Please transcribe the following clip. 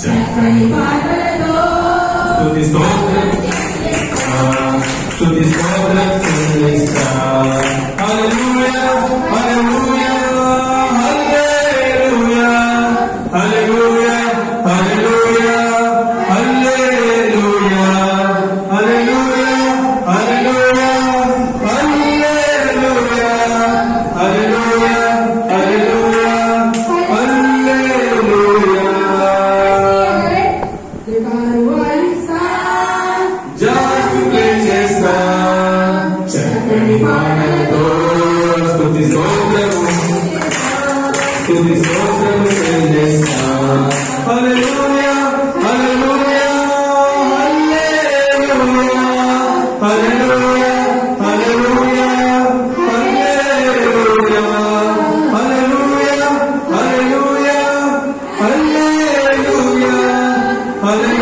చక్కని పాటలతో స్తుతి స్తోత్రం స్తుతి స్తోత్రం చెల్లిస్తా. హల్లెలూయా హల్లెలూయా హల్లెలూయా హల్లెలూయా హల్లెలూయా హల్లెలూయా హల్లెలూయా హల్లెలూయా హల్లెలూయా హల్లెలూయా హల్లెలూయా హల్లెలూయా. Just play చేస్తా చక్కని పాటలతో స్తుతి స్తోత్రము స్తుతి స్తోత్రము చెల్లిస్తా. హల్లెలూయా హల్లెలూయా హల్లెలూయా హల్లెలూయా హల్లెలూయా హల్లెలూయా హల్లెలూయా హల్లెలూయా హల్లెలూయా హల్లెలూయా